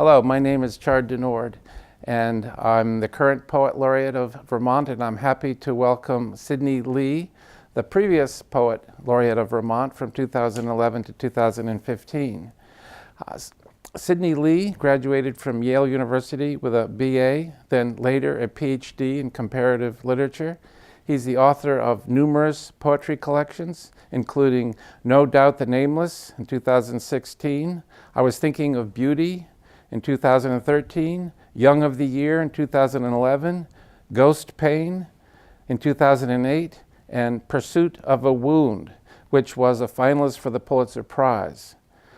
Hello, my name is Chard deNiord, and I'm the current Poet Laureate of Vermont, and I'm happy to welcome Sydney Lea, the previous Poet Laureate of Vermont from 2011 to 2015. Sydney Lea graduated from Yale University with a BA, then later a PhD in comparative literature. He's the author of numerous poetry collections, including No Doubt the Nameless in 2016, I Was Thinking of Beauty in 2013, Young of the Year in 2011, Ghost Pain in 2008, and Pursuit of a Wound, which was a finalist for the Pulitzer Prize.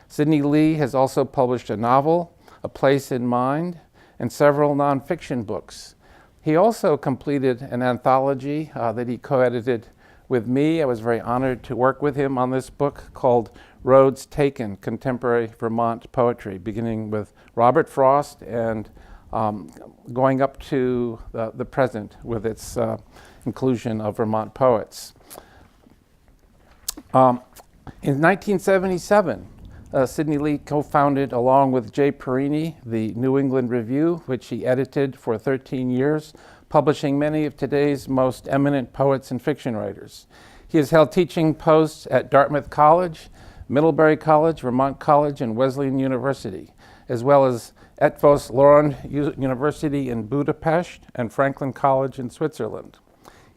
Sydney Lea has also published a novel, A Place in Mind, and several nonfiction books. He also completed an anthology that he co-edited with me. I was very honored to work with him on this book called Roads Taken, Contemporary Vermont Poetry, beginning with Robert Frost and going up to the present with its inclusion of Vermont poets. In 1977, Sydney Lea co-founded, along with Jay Perini, the New England Review, which he edited for 13 years, publishing many of today's most eminent poets and fiction writers. He has held teaching posts at Dartmouth College, Middlebury College, Vermont College, and Wesleyan University, as well as Eötvös Loránd University in Budapest and Franklin College in Switzerland.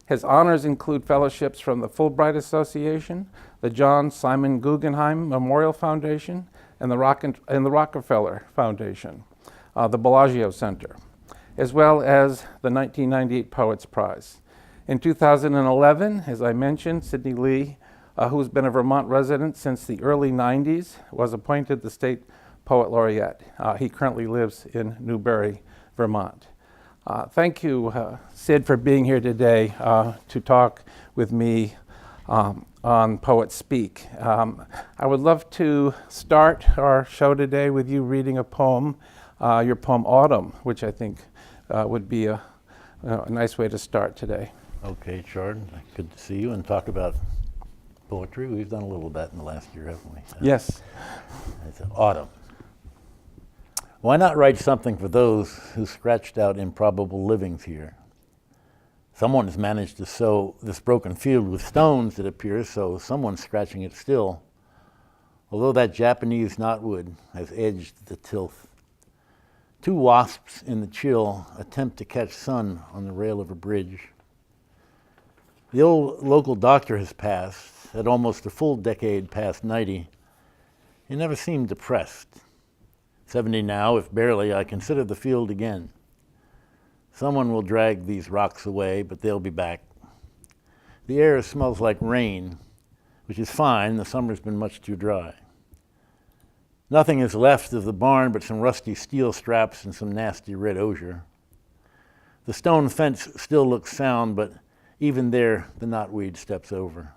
His honors include fellowships from the Fulbright Association, the John Simon Guggenheim Memorial Foundation, and the Rockefeller Foundation, the Bellagio Center, as well as the 1998 Poets Prize. In 2011, as I mentioned, Sydney Lea, who's been a Vermont resident since the early 90s, was appointed the State Poet Laureate. He currently lives in Newbury, Vermont. Thank you, Sid, for being here today to talk with me on Poet Speak. I would love to start our show today with you reading a poem, your poem Autumn, which I think would be a nice way to start today. Okay, Chard, good to see you and talk about poetry. We've done a little of that in the last year, haven't we? Yes. It's Autumn. Why not write something for those who scratched out improbable livings here? Someone has managed to sow this broken field with stones, it appears, so someone's scratching it still. Although that Japanese knotwood has edged the tilth. Two wasps in the chill attempt to catch sun on the rail of a bridge. The old local doctor has passed, at almost a full decade past 90. He never seemed depressed. 70 now, if barely, I consider the field again. Someone will drag these rocks away, but they'll be back. The air smells like rain, which is fine. The summer's been much too dry. Nothing is left of the barn but some rusty steel straps and some nasty red osier. The stone fence still looks sound, but even there, the knotweed steps over.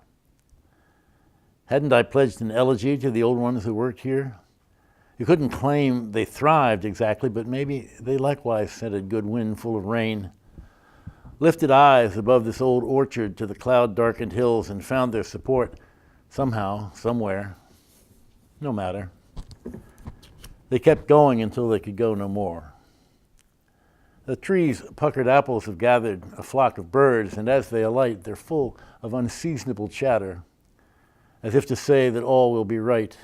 Hadn't I pledged an elegy to the old ones who worked here? You couldn't claim they thrived exactly, but maybe they likewise scented good wind full of rain, lifted eyes above this old orchard to the cloud-darkened hills and found their support somehow, somewhere. No matter. They kept going until they could go no more. The trees' puckered apples have gathered a flock of birds, and as they alight, they're full of unseasonable chatter, as if to say that all will be right.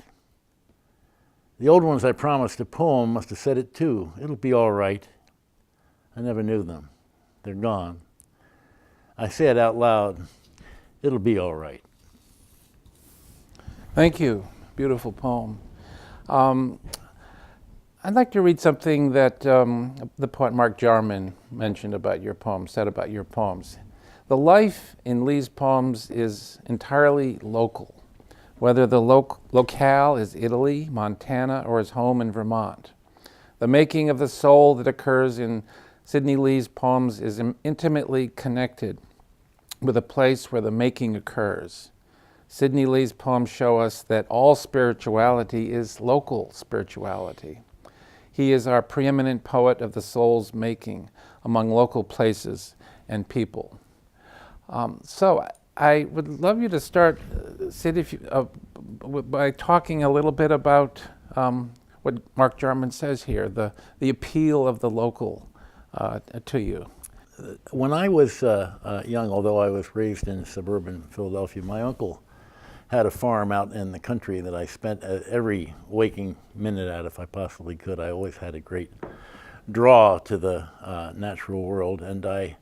The old ones I promised a poem must have said it too. It'll be all right. I never knew them. They're gone. I say it out loud. It'll be all right. Thank you. Beautiful poem. I'd like to read something that the poet Mark Jarman mentioned about your poems, said about your poems. The life in Lea's poems is entirely local, whether the locale is Italy, Montana, or his home in Vermont. The making of the soul that occurs in Sydney Lea's poems is intimately connected with a place where the making occurs. Sydney Lea's poems show us that all spirituality is local spirituality. He is our preeminent poet of the soul's making among local places and people. So I would love you to start, Sid, by talking a little bit about what Mark Jarman says here, the appeal of the local to you? When I was young, although I was raised in suburban Philadelphia, my uncle had a farm out in the country that I spent every waking minute at if I possibly could. I always had a great draw to the natural world, and I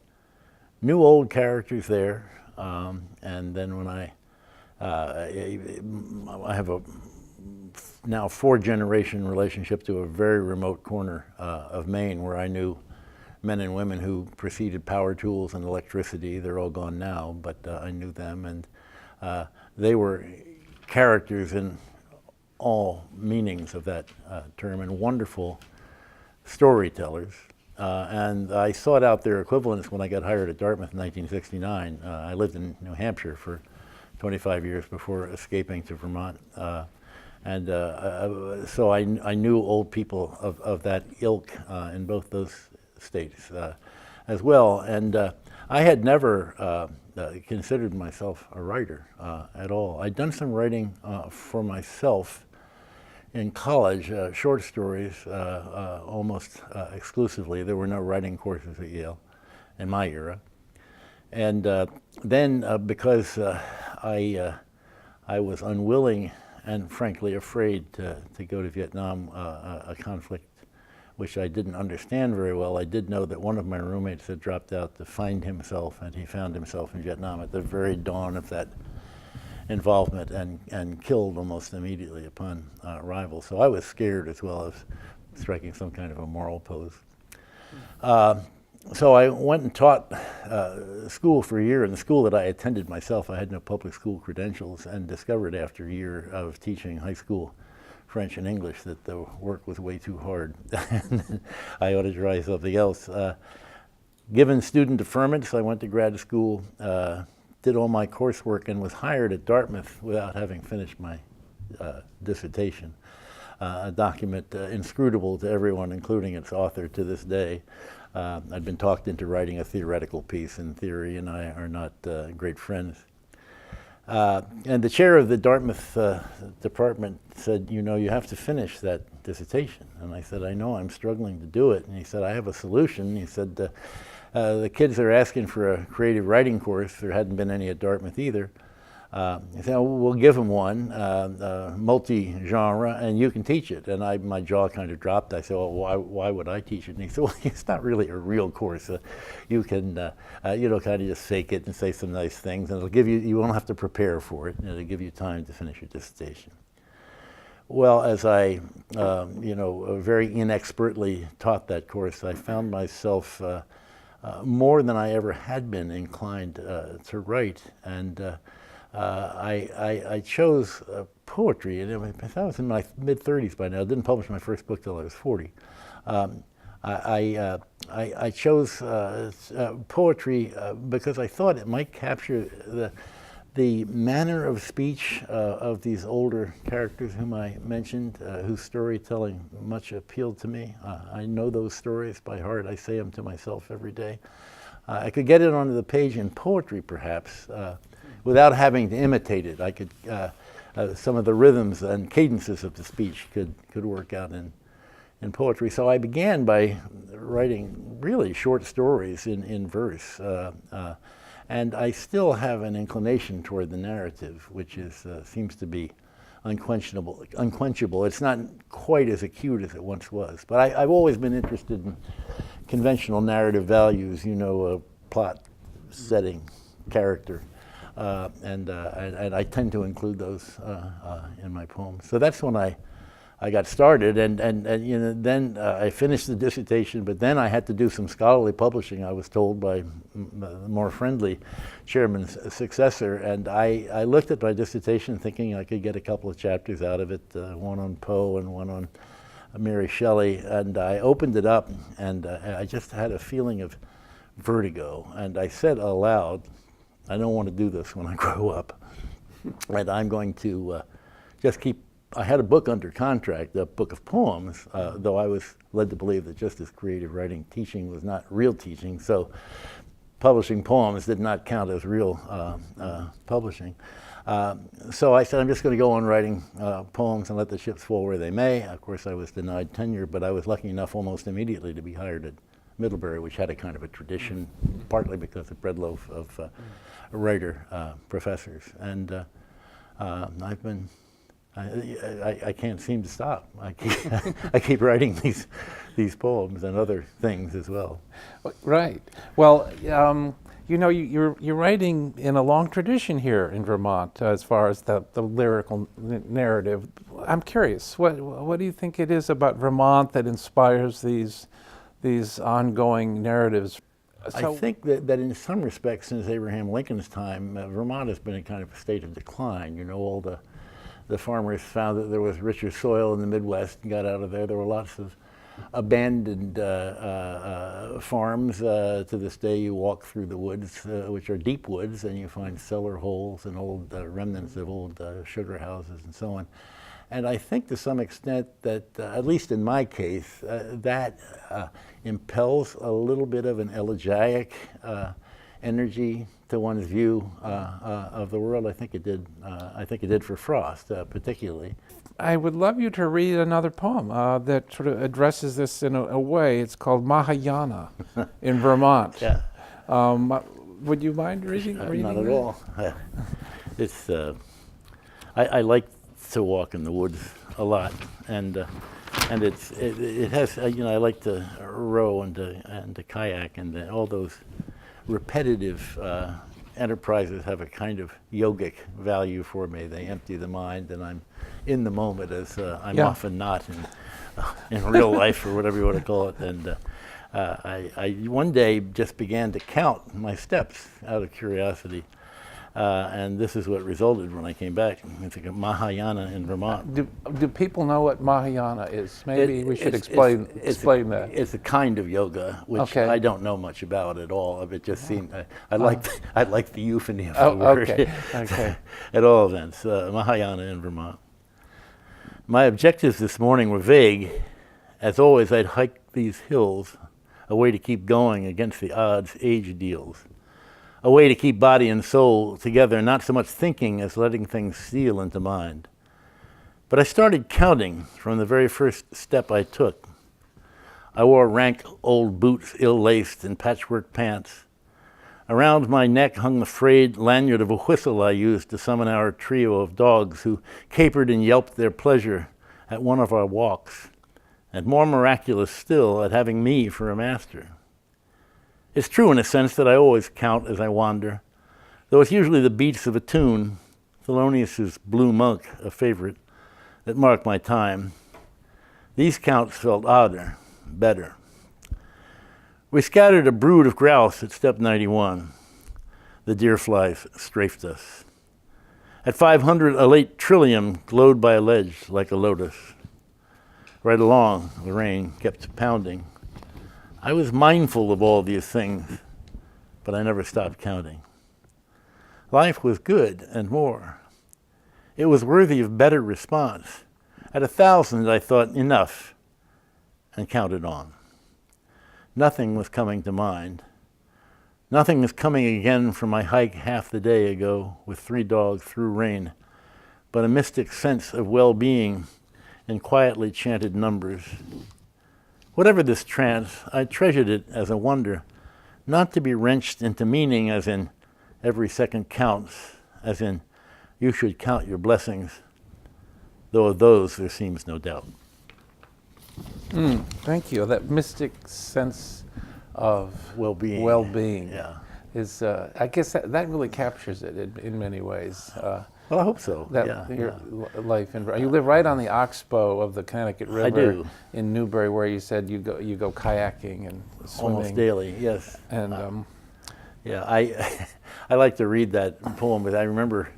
knew old characters there. And then when I have a now 4-generation relationship to a very remote corner of Maine where I knew men and women who preceded power tools and electricity. They're all gone now, but I knew them, and they were characters in all meanings of that term, and wonderful storytellers. And I sought out their equivalents when I got hired at Dartmouth in 1969. I lived in New Hampshire for 25 years before escaping to Vermont. So I knew old people of that ilk in both those states as well. And I had never considered myself a writer at all. I'd done some writing for myself in college, short stories almost exclusively. There were no writing courses at Yale in my era. And then because I was unwilling and frankly afraid to go to Vietnam, a conflict which I didn't understand very well. I did know that one of my roommates had dropped out to find himself, and he found himself in Vietnam at the very dawn of that involvement and killed almost immediately upon arrival. So I was scared as well as striking some kind of a moral pose. So I went and taught school for a year. In the school that I attended myself, I had no public school credentials, and discovered after a year of teaching high school French and English that the work was way too hard. I ought to try something else. Given student deferments, I went to grad school, did all my coursework, and was hired at Dartmouth without having finished my dissertation. A document inscrutable to everyone, including its author to this day. I'd been talked into writing a theoretical piece. In theory, and I are not great friends. And the chair of the Dartmouth department said, you know, you have to finish that dissertation. And I said, I know, I'm struggling to do it. And he said, I have a solution. He said, the kids are asking for a creative writing course. There hadn't been any at Dartmouth either. He said, well, we'll give them one, multi-genre, and you can teach it. And my jaw kind of dropped. I said, well, why would I teach it? And he said, well, it's not really a real course. You can, kind of just fake it and say some nice things, and it'll give you, you won't have to prepare for it, and it'll give you time to finish your dissertation. Well, as I, very inexpertly taught that course, I found myself more than I ever had been inclined to write, and I chose poetry, and I was in my mid-30s by now. I didn't publish my first book till I was 40. I chose poetry because I thought it might capture the manner of speech of these older characters whom I mentioned, whose storytelling much appealed to me. I know those stories by heart. I say them to myself every day. I could get it onto the page in poetry, perhaps, without having to imitate it. I could, some of the rhythms and cadences of the speech could work out in poetry. So I began by writing really short stories in verse. And I still have an inclination toward the narrative, which seems to be unquenchable. It's not quite as acute as it once was. But I've always been interested in conventional narrative values, plot, setting, character. And I tend to include those in my poems. So that's when I got started, and then I finished the dissertation, but then I had to do some scholarly publishing, I was told by the more friendly chairman's successor, and I looked at my dissertation thinking I could get a couple of chapters out of it, one on Poe and one on Mary Shelley, and I opened it up, and I just had a feeling of vertigo, and I said aloud, I don't want to do this when I grow up, and I'm going to just keep. I had a book under contract, a book of poems, though I was led to believe that just as creative writing teaching was not real teaching, so publishing poems did not count as real publishing. So I said, I'm just going to go on writing poems and let the chips fall where they may. Of course, I was denied tenure, but I was lucky enough almost immediately to be hired at Middlebury, which had a kind of a tradition, partly because of breadloaf of writer professors. And I've been, I can't seem to stop. I keep writing these poems and other things as well. Right. Well, you know, you're writing in a long tradition here in Vermont as far as the lyrical narrative. I'm curious, what do you think it is about Vermont that inspires these ongoing narratives? I think that in some respects, since Abraham Lincoln's time, Vermont has been in kind of a state of decline. You know, all the farmers found that there was richer soil in the Midwest and got out of there. There were lots of abandoned farms. To this day, you walk through the woods, which are deep woods, and you find cellar holes and old remnants of old sugar houses and so on. And I think to some extent that, at least in my case, that impels a little bit of an elegiac energy to one's view of the world. I think it did. I think it did for Frost, particularly. I would love you to read another poem that sort of addresses this in a way. It's called Mahayana in Vermont. Yeah. Would you mind reading Not at that? all. It's. I like to walk in the woods a lot, and it has. You know, I like to row and to kayak, and all those repetitive enterprises have a kind of yogic value for me. They empty the mind, and I'm in the moment, as I'm often not in real life, or whatever you want to call it. And I one day just began to count my steps out of curiosity. And this is what resulted when I came back. It's like a Mahayana in Vermont. Do people know what Mahayana is? Maybe we should explain that. It's a kind of yoga, which I don't know much about at all. It just seemed, I like the euphony of the word. Okay. At all events, Mahayana in Vermont. My objectives this morning were vague. As always, I'd hike these hills, a way to keep going against the odds age deals. A way to keep body and soul together, not so much thinking as letting things steal into mind. But I started counting from the very first step I took. I wore rank old boots, ill-laced, and patchwork pants. Around my neck hung the frayed lanyard of a whistle I used to summon our trio of dogs who capered and yelped their pleasure at one of our walks, and more miraculous still, at having me for a master. It's true in a sense that I always count as I wander, though it's usually the beats of a tune, Thelonious' Blue Monk, a favorite, that mark my time. These counts felt odder, better. We scattered a brood of grouse at step 91. The deer flies strafed us. At 500, a late trillium glowed by a ledge like a lotus. Right along, the rain kept pounding. I was mindful of all these things, but I never stopped counting. Life was good and more. It was worthy of better response. At 1,000, I thought enough and counted on. Nothing was coming to mind. Nothing was coming again from my hike half the day ago with 3 dogs through rain, but a mystic sense of well-being in quietly chanted numbers. Whatever this trance, I treasured it as a wonder, not to be wrenched into meaning as in every second counts, as in you should count your blessings, though of those there seems no doubt. Thank you. That mystic sense of well-being, is, I guess that really captures it in many ways. Well, I hope so. Your life in you live right on the oxbow of the Connecticut River. I do. In Newbury, where you said you go kayaking and swimming. Almost daily, yes. And I like to read that poem, but I remember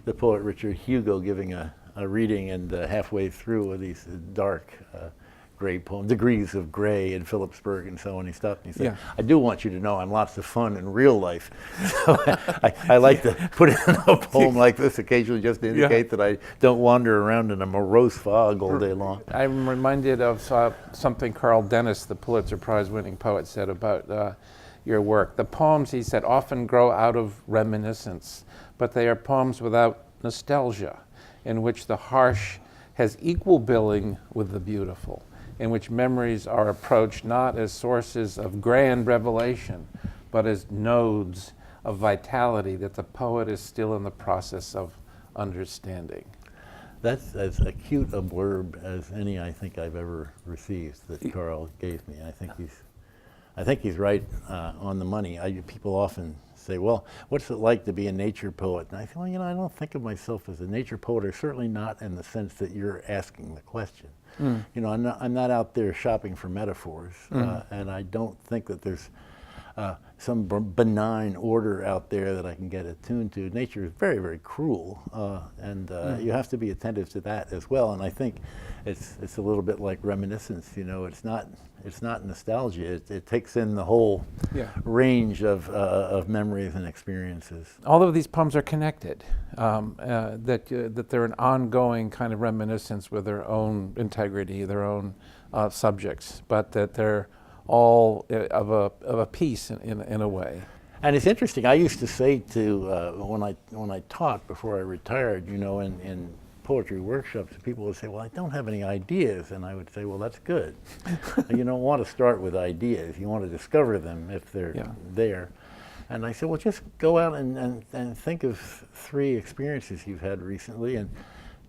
the poet Richard Hugo giving a reading, and halfway through these dark gray poems, Degrees of Gray in Phillipsburg and so on, he stopped and he said, I do want you to know I'm lots of fun in real life. So I like to put in a poem like this occasionally just to indicate that I don't wander around in a morose fog all day long. I'm reminded of something Carl Dennis, the Pulitzer Prize winning poet, said about your work. The poems, he said, often grow out of reminiscence, but they are poems without nostalgia, in which the harsh has equal billing with the beautiful, in which memories are approached not as sources of grand revelation, but as nodes of vitality that the poet is still in the process of understanding. That's as acute a blurb as any I think I've ever received that Carl gave me. I think he's right on the money. People often say, well, what's it like to be a nature poet? And I say, well, I don't think of myself as a nature poet, or certainly not in the sense that you're asking the question. I'm not out there shopping for metaphors, and I don't think that there's some benign order out there that I can get attuned to. Nature is very, very cruel, and you have to be attentive to that as well. And I think it's a little bit like reminiscence. It's not nostalgia. It takes in the whole range of memories and experiences. All of these poems are connected. That they're an ongoing kind of reminiscence with their own integrity, their own subjects, but that they're all of a piece in a way. And it's interesting. I used to say to when I taught before I retired, in poetry workshops, people would say, "Well, I don't have any ideas," and I would say, "Well, that's good. You don't want to start with ideas. You want to discover them if they're there." And I said, "Well, just go out and think of 3 experiences you've had recently and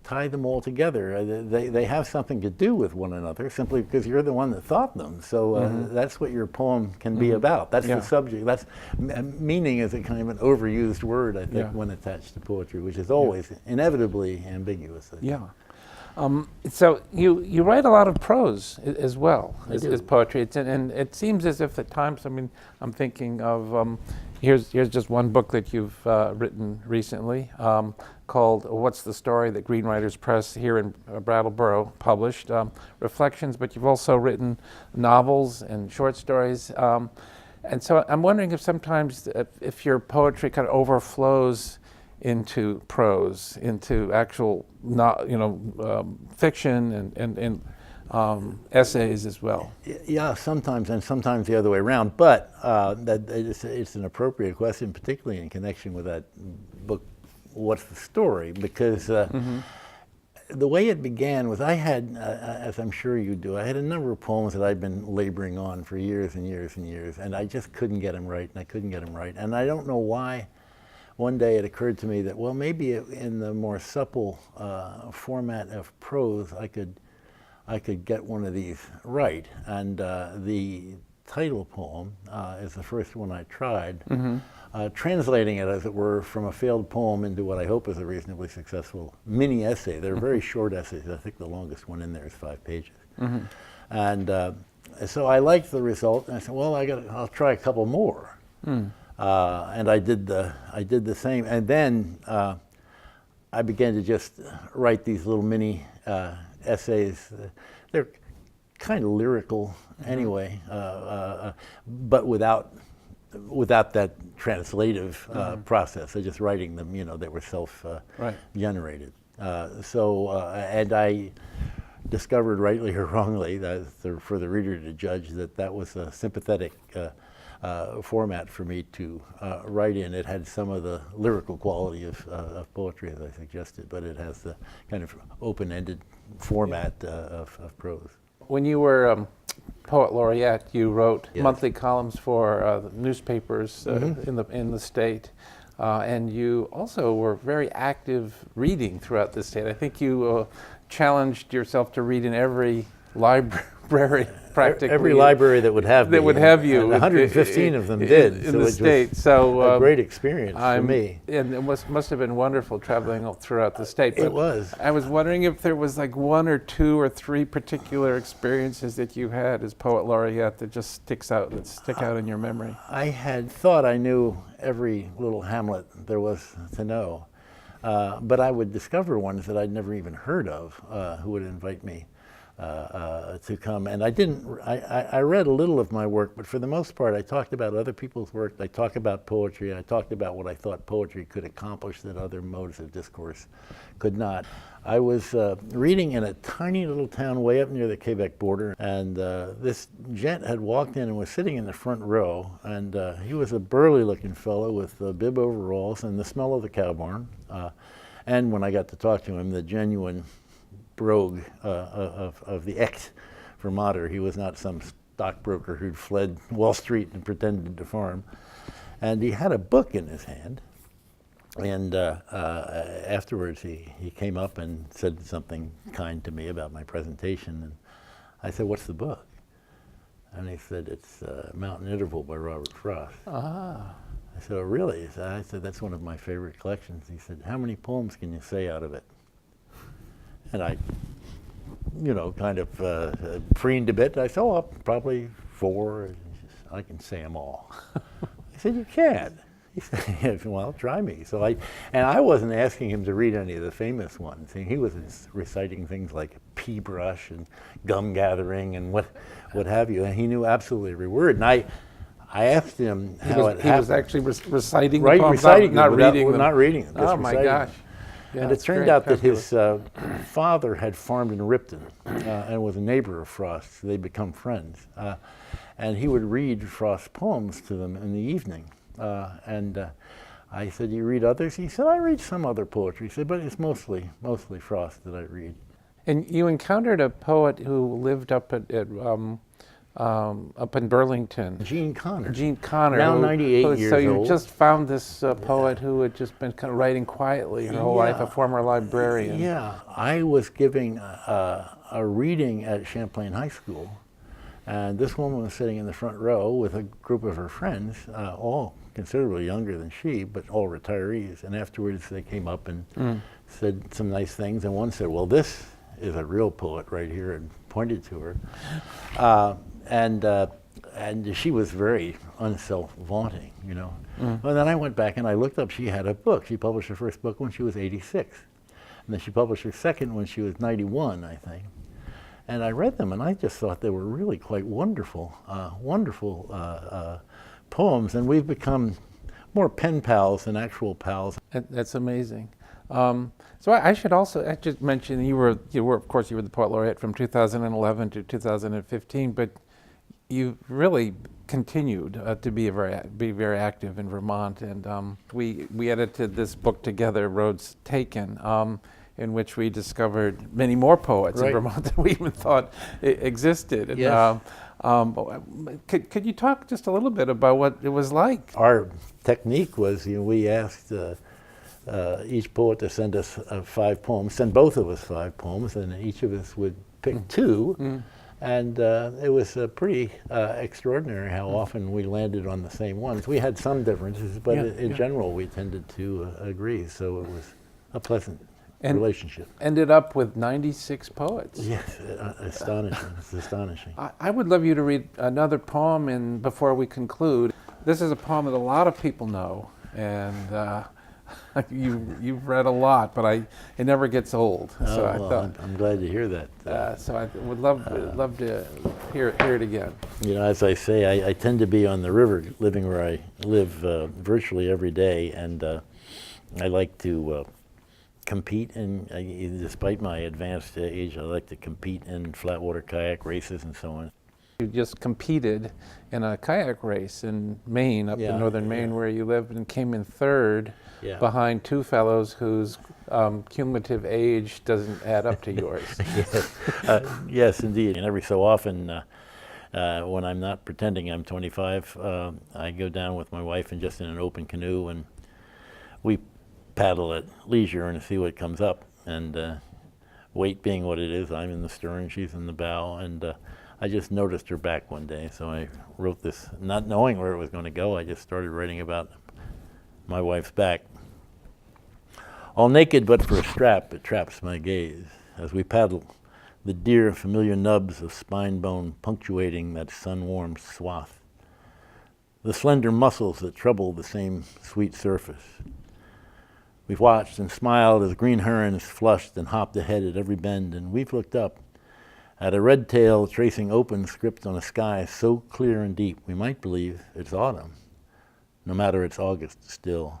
tie them all together. They have something to do with one another simply because you're the one that thought them. So that's what your poem can be about. That's the subject. That's meaning is a kind of an overused word, I think, when attached to poetry, which is always inevitably ambiguous. So you write a lot of prose as well as poetry. And it seems as if at times, I'm thinking of, here's just one book that you've written recently called What's the Story, that Green Writers Press here in Brattleboro published, Reflections, but you've also written novels and short stories. And so I'm wondering if sometimes if your poetry kind of overflows into prose, into actual, fiction and essays as well. Yeah, sometimes, and sometimes the other way around. But it's an appropriate question, particularly in connection with that book, What's the Story? Because the way it began was I had, as I'm sure you do, I had a number of poems that I'd been laboring on for years and years and years, and I just couldn't get them right, and I couldn't get them right. And I don't know why. One day it occurred to me that, well, maybe in the more supple format of prose, I could get one of these right. And the title poem is the first one I tried, translating it, as it were, from a failed poem into what I hope is a reasonably successful mini essay. They're very short essays. I think the longest one in there is 5 pages. And so I liked the result, and I said, well, I'll try a couple more. And I did the same, and then I began to just write these little mini essays. They're kind of lyrical anyway, but without that translative process. So just writing them, they were self-generated. And I discovered, rightly or wrongly, for the reader to judge, that was a sympathetic format for me to write in. It had some of the lyrical quality of poetry, as I suggested, but it has the kind of open-ended format of prose. When you were Poet Laureate, you wrote monthly columns for the newspapers in the state, and you also were very active reading throughout the state. I think you challenged yourself to read in every library, practically. Every library that would have me. That would have you. And 115 of them did. In the state. So a great experience for me. And it must have been wonderful traveling throughout the state. It was. I was wondering if there was like 1 or 2 or 3 particular experiences that you had as Poet Laureate that just stick out in your memory. I had thought I knew every little hamlet there was to know, but I would discover ones that I'd never even heard of who would invite me to come. And I read a little of my work, but for the most part, I talked about other people's work. I talked about poetry. I talked about what I thought poetry could accomplish that other modes of discourse could not. I was reading in a tiny little town way up near the Quebec border, and this gent had walked in and was sitting in the front row, and he was a burly-looking fellow with bib overalls and the smell of the cow barn. And when I got to talk to him, the genuine brogue of the ex-Vermonter. He was not some stockbroker who'd fled Wall Street and pretended to farm. And he had a book in his hand. And afterwards, he came up and said something kind to me about my presentation. And I said, "What's the book?" And he said, "It's Mountain Interval by Robert Frost." Ah. I said, "Oh, really?" I said, "That's one of my favorite collections." He said, "How many poems can you say out of it?" And I, kind of preened a bit. I said, "Oh, probably 4. I can say them all." I said, "You can." He said, "Well, try me." So I wasn't asking him to read any of the famous ones. He was reciting things like pea brush and gum gathering and what have you. And he knew absolutely every word. And I asked him how it happened. He was actually reciting the right, poems, reciting not them, reading them. Not reading them. Oh my gosh. Yeah, and it turned out that his father had farmed in Ripton and was a neighbor of Frost's. So they'd become friends. And he would read Frost's poems to them in the evening. And I said, "You read others?" He said, "I read some other poetry." He said, "But it's mostly Frost that I read." And you encountered a poet who lived up up in Burlington. Gene Connor. Gene Connor. Now 98 years old. So you old. just found this poet who had just been kind of writing quietly her whole life, a former librarian. Yeah, I was giving a reading at Champlain High School, and this woman was sitting in the front row with a group of her friends, all considerably younger than she, but all retirees. And afterwards they came up and said some nice things, and one said, "Well, this is a real poet right here," and pointed to her. And she was very unself-vaunting, Well, then I went back and I looked up, she had a book. She published her first book when she was 86. And then she published her second when she was 91, I think. And I read them and I just thought they were really quite wonderful, poems. And we've become more pen pals than actual pals. That's amazing. So I just mention you were of course you were the Poet Laureate from 2011 to 2015, but you really continued to be very active in Vermont, and we edited this book together, Roads Taken, in which we discovered many more poets in Vermont than we even thought existed. And, yes. Could you talk just a little bit about what it was like? Our technique was, we asked each poet to send us 5 poems, send both of us 5 poems, and each of us would pick 2. And it was pretty extraordinary how often we landed on the same ones. We had some differences, but in general we tended to agree, so it was a pleasant relationship. Ended up with 96 poets. Yes, astonishing. It's astonishing. I would love you to read another poem before we conclude. This is a poem that a lot of people know, and you've read a lot, but it never gets old. So I thought, I'm glad to hear that. so I would love to hear it again. As I say, I tend to be on the river, living where I live virtually every day, and I like to compete despite my advanced age, I like to compete in flatwater kayak races and so on. You just competed in a kayak race in Maine, up in northern Maine where you live, and came in 3rd behind 2 fellows whose cumulative age doesn't add up to yours. Yes, indeed. And every so often, when I'm not pretending I'm 25, I go down with my wife and just in an open canoe, and we paddle at leisure and see what comes up. And weight being what it is, I'm in the stern, she's in the bow, and I just noticed her back one day, so I wrote this, not knowing where it was going to go. I just started writing about my wife's back. All naked but for a strap, it traps my gaze. As we paddle, the dear familiar nubs of spine bone punctuating that sun-warmed swath. The slender muscles that trouble the same sweet surface. We've watched and smiled as green herons flushed and hopped ahead at every bend, and we've looked up At a red tail tracing open script on a sky so clear and deep, we might believe it's autumn, no matter it's August still.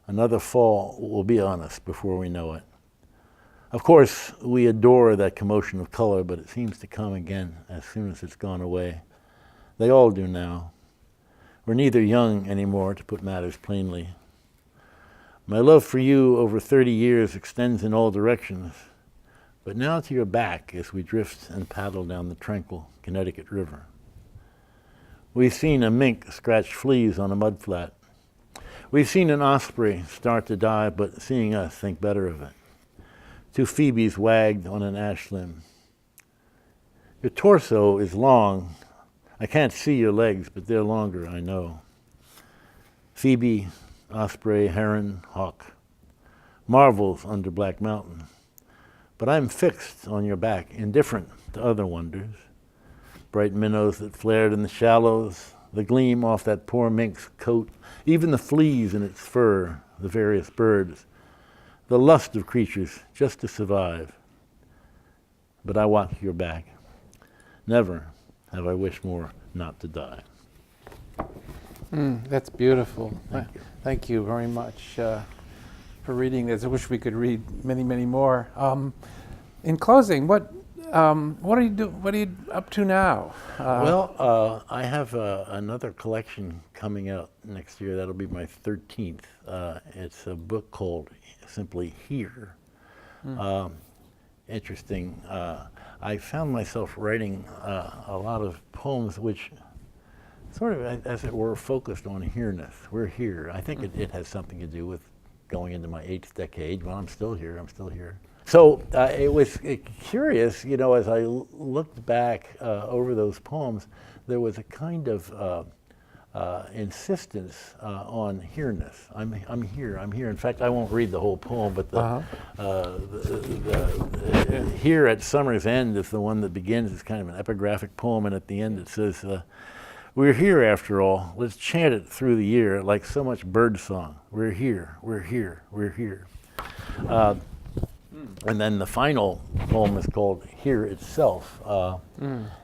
Another fall will be on us before we know it. Of course, we adore that commotion of color, but it seems to come again as soon as it's gone away. They all do now. We're neither young anymore, to put matters plainly. My love for you over 30 years extends in all directions, but now to your back as we drift and paddle down the tranquil Connecticut River. We've seen a mink scratch fleas on a mudflat. We've seen an osprey start to die, but seeing us think better of it. 2 phoebes wagged on an ash limb. Your torso is long. I can't see your legs, but they're longer, I know. Phoebe, osprey, heron, hawk. Marvels under Black Mountain. But I'm fixed on your back, indifferent to other wonders. Bright minnows that flared in the shallows, the gleam off that poor mink's coat, even the fleas in its fur, the various birds, the lust of creatures just to survive. But I watch your back. Never have I wished more not to die. That's beautiful. Thank you. Thank you very much for reading this. I wish we could read many, many more. In closing, what are you up to now? I have another collection coming out next year. That'll be my 13th. It's a book called simply Here. Interesting. I found myself writing a lot of poems which sort of, as it were, focused on here-ness. We're here. I think it has something to do with going into my 8th decade. Well, I'm still here. So it was curious, you know, as I looked back over those poems, there was a kind of insistence on here-ness. I'm here. In fact, I won't read the whole poem, but the Here at Summer's End is the one that begins. It's kind of an epigraphic poem, and at the end it says, we're here after all. Let's chant it through the year like so much bird song. We're here, we're here, we're here. And then the final poem is called Here Itself.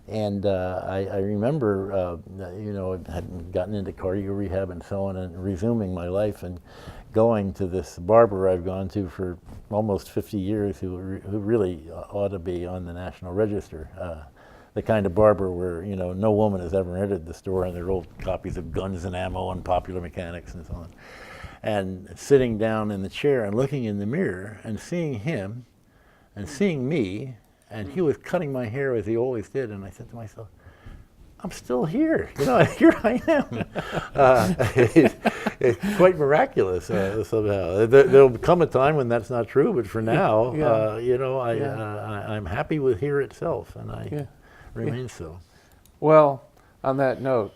And I remember, you know, I had gotten into cardio rehab and so on, and resuming my life and going to this barber I've gone to for almost 50 years who really ought to be on the National Register. The kind of barber where, you know, no woman has ever entered the store and there are old copies of Guns and Ammo and Popular Mechanics and so on. And sitting down in the chair and looking in the mirror and seeing him and seeing me, and he was cutting my hair as he always did, and I said to myself, I'm still here, you know, here I am. It's quite miraculous somehow. There'll come a time when that's not true, but for now, you know, I'm happy with Here Itself, and I remain so. Well, on that note,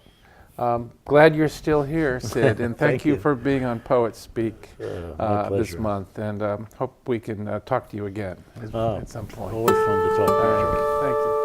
glad you're still here, Sid, and thank you for being on Poet Speak this month, and hope we can talk to you again at some point. Always fun to talk to you, Chard. Thank you.